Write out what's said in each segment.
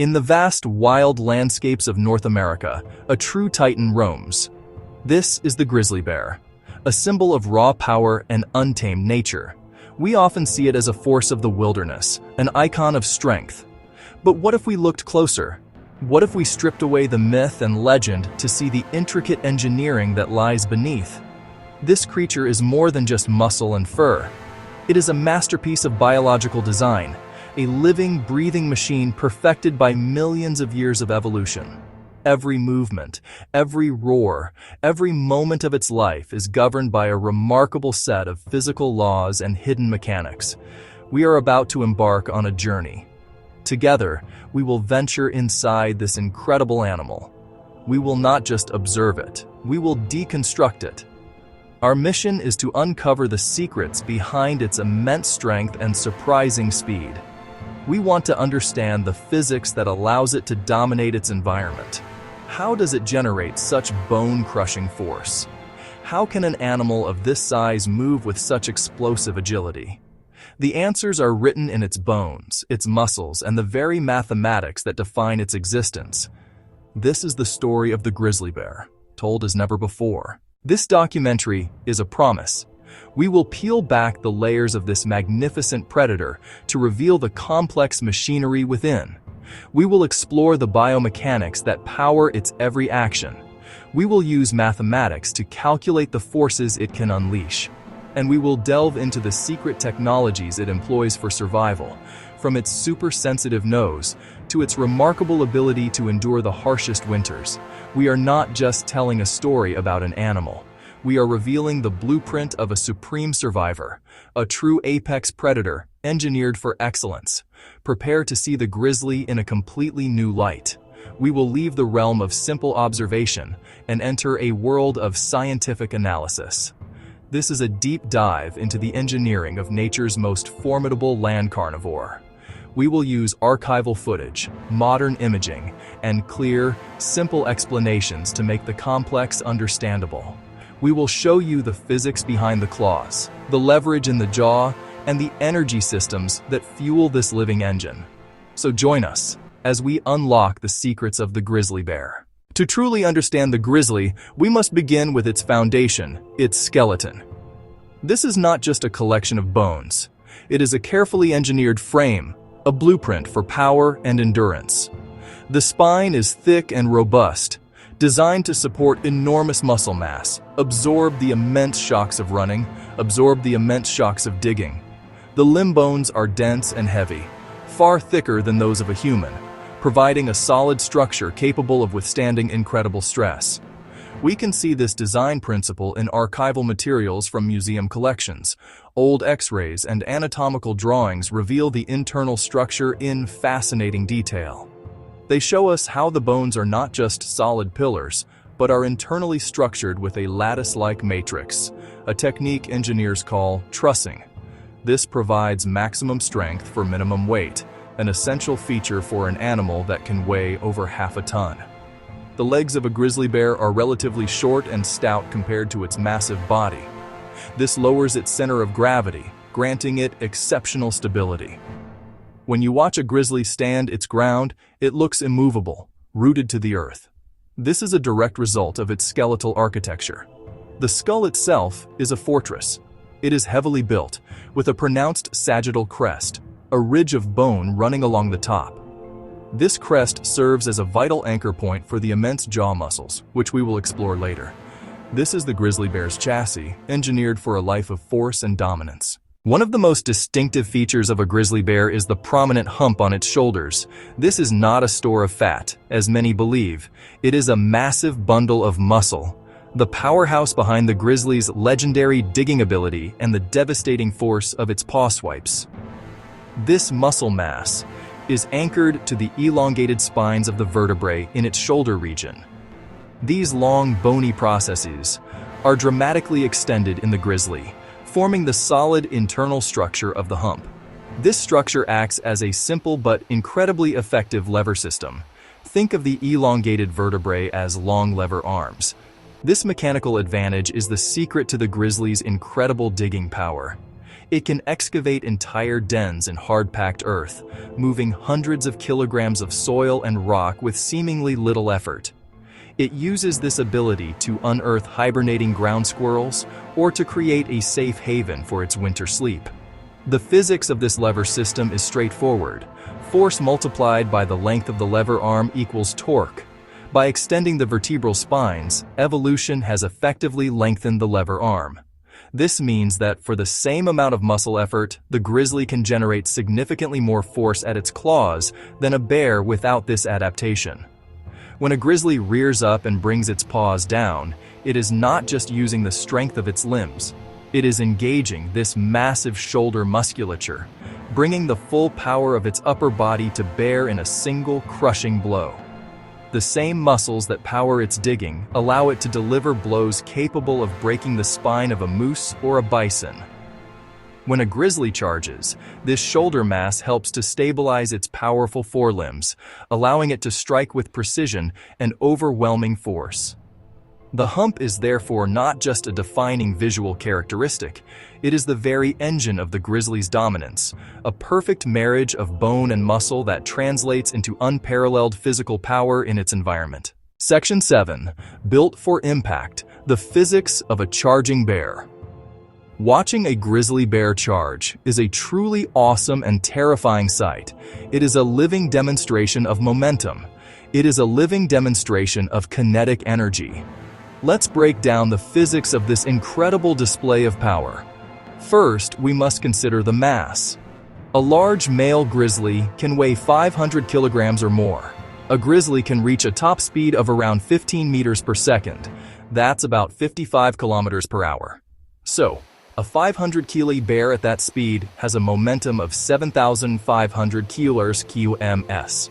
In the vast wild landscapes of North America, a true titan roams. This is the grizzly bear, a symbol of raw power and untamed nature. We often see it as a force of the wilderness, an icon of strength. But what if we looked closer? What if we stripped away the myth and legend to see the intricate engineering that lies beneath? This creature is more than just muscle and fur. It is a masterpiece of biological design, a living, breathing machine perfected by millions of years of evolution. Every movement, every roar, every moment of its life is governed by a remarkable set of physical laws and hidden mechanics. We are about to embark on a journey. Together, we will venture inside this incredible animal. We will not just observe it, we will deconstruct it. Our mission is to uncover the secrets behind its immense strength and surprising speed. We want to understand the physics that allows it to dominate its environment. How does it generate such bone-crushing force? How can an animal of this size move with such explosive agility? The answers are written in its bones, its muscles, and the very mathematics that define its existence. This is the story of the grizzly bear, told as never before. This documentary is a promise. We will peel back the layers of this magnificent predator to reveal the complex machinery within. We will explore the biomechanics that power its every action. We will use mathematics to calculate the forces it can unleash. And we will delve into the secret technologies it employs for survival, from its super-sensitive nose to its remarkable ability to endure the harshest winters. We are not just telling a story about an animal. We are revealing the blueprint of a supreme survivor, a true apex predator engineered for excellence. Prepare to see the grizzly in a completely new light. We will leave the realm of simple observation and enter a world of scientific analysis. This is a deep dive into the engineering of nature's most formidable land carnivore. We will use archival footage, modern imaging, and clear, simple explanations to make the complex understandable. We will show you the physics behind the claws, the leverage in the jaw, and the energy systems that fuel this living engine. So join us as we unlock the secrets of the grizzly bear. To truly understand the grizzly, we must begin with its foundation, its skeleton. This is not just a collection of bones. It is a carefully engineered frame, a blueprint for power and endurance. The spine is thick and robust, designed to support enormous muscle mass, absorb the immense shocks of running, absorb the immense shocks of digging. The limb bones are dense and heavy, far thicker than those of a human, providing a solid structure capable of withstanding incredible stress. We can see this design principle in archival materials from museum collections. Old X-rays and anatomical drawings reveal the internal structure in fascinating detail. They show us how the bones are not just solid pillars, but are internally structured with a lattice-like matrix, a technique engineers call trussing. This provides maximum strength for minimum weight, an essential feature for an animal that can weigh over half a ton. The legs of a grizzly bear are relatively short and stout compared to its massive body. This lowers its center of gravity, granting it exceptional stability. When you watch a grizzly stand its ground, it looks immovable, rooted to the earth. This is a direct result of its skeletal architecture. The skull itself is a fortress. It is heavily built, with a pronounced sagittal crest, a ridge of bone running along the top. This crest serves as a vital anchor point for the immense jaw muscles, which we will explore later. This is the grizzly bear's chassis, engineered for a life of force and dominance. One of the most distinctive features of a grizzly bear is the prominent hump on its shoulders. This is not a store of fat, as many believe. It is a massive bundle of muscle, the powerhouse behind the grizzly's legendary digging ability and the devastating force of its paw swipes. This muscle mass is anchored to the elongated spines of the vertebrae in its shoulder region. These long, bony processes are dramatically extended in the grizzly, forming the solid internal structure of the hump. This structure acts as a simple but incredibly effective lever system. Think of the elongated vertebrae as long lever arms. This mechanical advantage is the secret to the grizzly's incredible digging power. It can excavate entire dens in hard-packed earth, moving hundreds of kilograms of soil and rock with seemingly little effort. It uses this ability to unearth hibernating ground squirrels or to create a safe haven for its winter sleep. The physics of this lever system is straightforward. Force multiplied by the length of the lever arm equals torque. By extending the vertebral spines, evolution has effectively lengthened the lever arm. This means that for the same amount of muscle effort, the grizzly can generate significantly more force at its claws than a bear without this adaptation. When a grizzly rears up and brings its paws down, it is not just using the strength of its limbs. It is engaging this massive shoulder musculature, bringing the full power of its upper body to bear in a single crushing blow. The same muscles that power its digging allow it to deliver blows capable of breaking the spine of a moose or a bison. When a grizzly charges, this shoulder mass helps to stabilize its powerful forelimbs, allowing it to strike with precision and overwhelming force. The hump is therefore not just a defining visual characteristic, it is the very engine of the grizzly's dominance, a perfect marriage of bone and muscle that translates into unparalleled physical power in its environment. Section 7. Built for Impact: The Physics of a Charging Bear. Watching a grizzly bear charge is a truly awesome and terrifying sight. It is a living demonstration of momentum. It is a living demonstration of kinetic energy. Let's break down the physics of this incredible display of power. First, we must consider the mass. A large male grizzly can weigh 500 kilograms or more. A grizzly can reach a top speed of around 15 meters per second. That's about 55 kilometers per hour. So, a 500 kilo bear at that speed has a momentum of 7,500 kilos qms.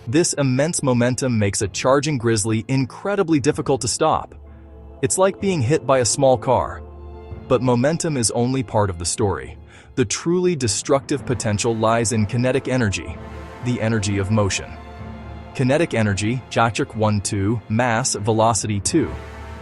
This immense momentum makes a charging grizzly incredibly difficult to stop. It's like being hit by a small car. But momentum is only part of the story. The truly destructive potential lies in kinetic energy, the energy of motion. Kinetic energy, Jachik 1-2, mass, velocity 2.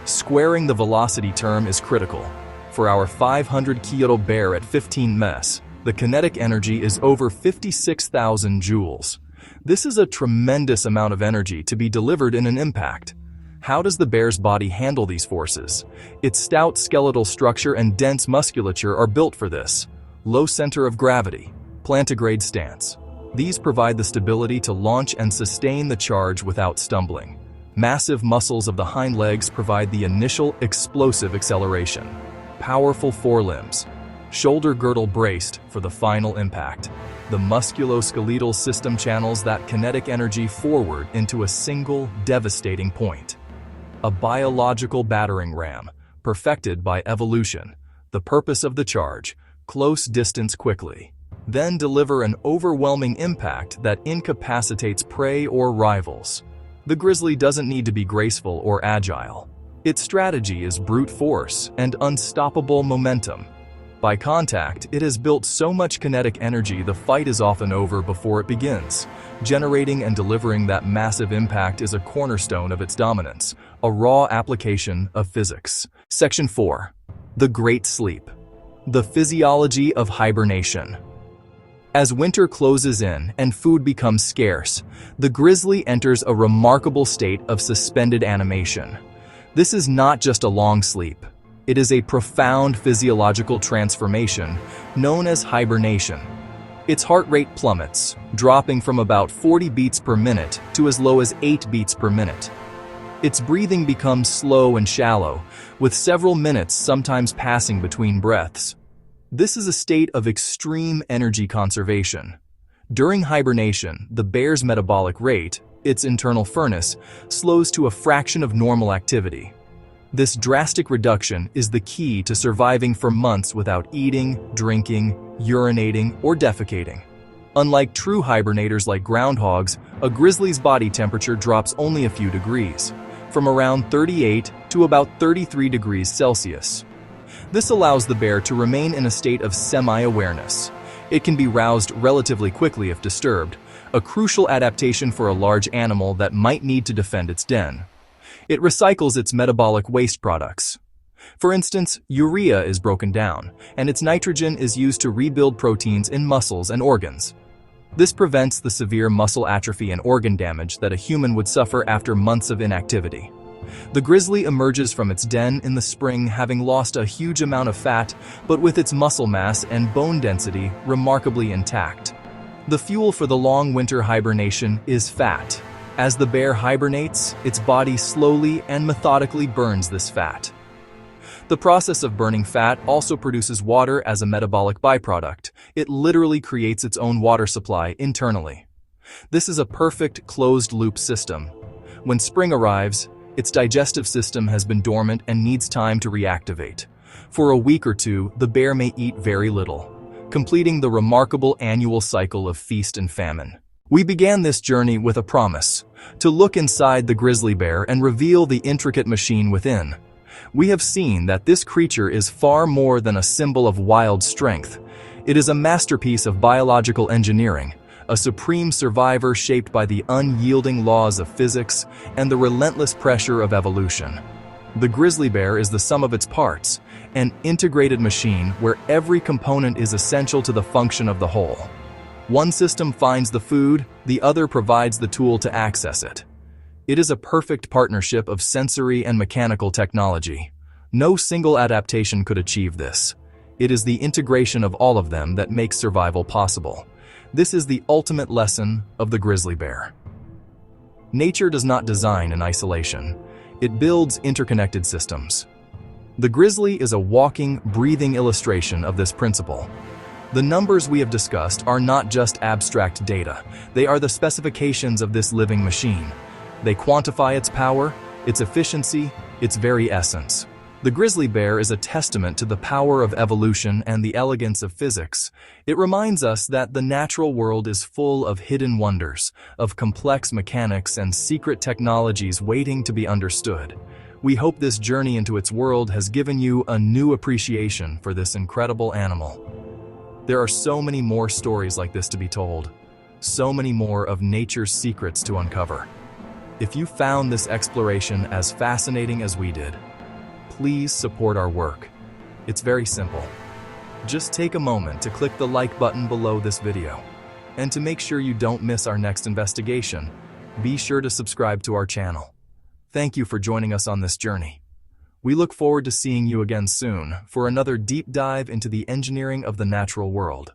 Squaring the velocity term is critical. For our 500 kilo bear at 15 ms, the kinetic energy is over 56,000 joules. This is a tremendous amount of energy to be delivered in an impact. How does the bear's body handle these forces? Its stout skeletal structure and dense musculature are built for this. Low center of gravity, plantigrade stance. These provide the stability to launch and sustain the charge without stumbling. Massive muscles of the hind legs provide the initial explosive acceleration. Powerful forelimbs. Shoulder girdle braced for the final impact. The musculoskeletal system channels that kinetic energy forward into a single, devastating point. A biological battering ram, perfected by evolution. The purpose of the charge: close distance quickly. Then deliver an overwhelming impact that incapacitates prey or rivals. The grizzly doesn't need to be graceful or agile. Its strategy is brute force and unstoppable momentum. By contact, it has built so much kinetic energy the fight is often over before it begins. Generating and delivering that massive impact is a cornerstone of its dominance, a raw application of physics. Section 4. The Great Sleep. The Physiology of Hibernation. As winter closes in and food becomes scarce, the grizzly enters a remarkable state of suspended animation. This is not just a long sleep. It is a profound physiological transformation known as hibernation. Its heart rate plummets, dropping from about 40 beats per minute to as low as 8 beats per minute. Its breathing becomes slow and shallow, with several minutes sometimes passing between breaths. This is a state of extreme energy conservation. During hibernation, the bear's metabolic rate, its internal furnace, slows to a fraction of normal activity. This drastic reduction is the key to surviving for months without eating, drinking, urinating, or defecating. Unlike true hibernators like groundhogs, a grizzly's body temperature drops only a few degrees, from around 38 to about 33 degrees Celsius. This allows the bear to remain in a state of semi-awareness. It can be roused relatively quickly if disturbed, a crucial adaptation for a large animal that might need to defend its den. It recycles its metabolic waste products. For instance, urea is broken down, and its nitrogen is used to rebuild proteins in muscles and organs. This prevents the severe muscle atrophy and organ damage that a human would suffer after months of inactivity. The grizzly emerges from its den in the spring having lost a huge amount of fat, but with its muscle mass and bone density remarkably intact. The fuel for the long winter hibernation is fat. As the bear hibernates, its body slowly and methodically burns this fat. The process of burning fat also produces water as a metabolic byproduct. It literally creates its own water supply internally. This is a perfect closed-loop system. When spring arrives, its digestive system has been dormant and needs time to reactivate. For a week or two, the bear may eat very little, completing the remarkable annual cycle of feast and famine. We began this journey with a promise, to look inside the grizzly bear and reveal the intricate machine within. We have seen that this creature is far more than a symbol of wild strength. It is a masterpiece of biological engineering, a supreme survivor shaped by the unyielding laws of physics and the relentless pressure of evolution. The grizzly bear is the sum of its parts, an integrated machine where every component is essential to the function of the whole. One system finds the food, the other provides the tool to access it. It is a perfect partnership of sensory and mechanical technology. No single adaptation could achieve this. It is the integration of all of them that makes survival possible. This is the ultimate lesson of the grizzly bear. Nature does not design in isolation. It builds interconnected systems. The grizzly is a walking, breathing illustration of this principle. The numbers we have discussed are not just abstract data. They are the specifications of this living machine. They quantify its power, its efficiency, its very essence. The grizzly bear is a testament to the power of evolution and the elegance of physics. It reminds us that the natural world is full of hidden wonders, of complex mechanics and secret technologies waiting to be understood. We hope this journey into its world has given you a new appreciation for this incredible animal. There are so many more stories like this to be told, so many more of nature's secrets to uncover. If you found this exploration as fascinating as we did, please support our work. It's very simple. Just take a moment to click the like button below this video. And to make sure you don't miss our next investigation, be sure to subscribe to our channel. Thank you for joining us on this journey. We look forward to seeing you again soon for another deep dive into the engineering of the natural world.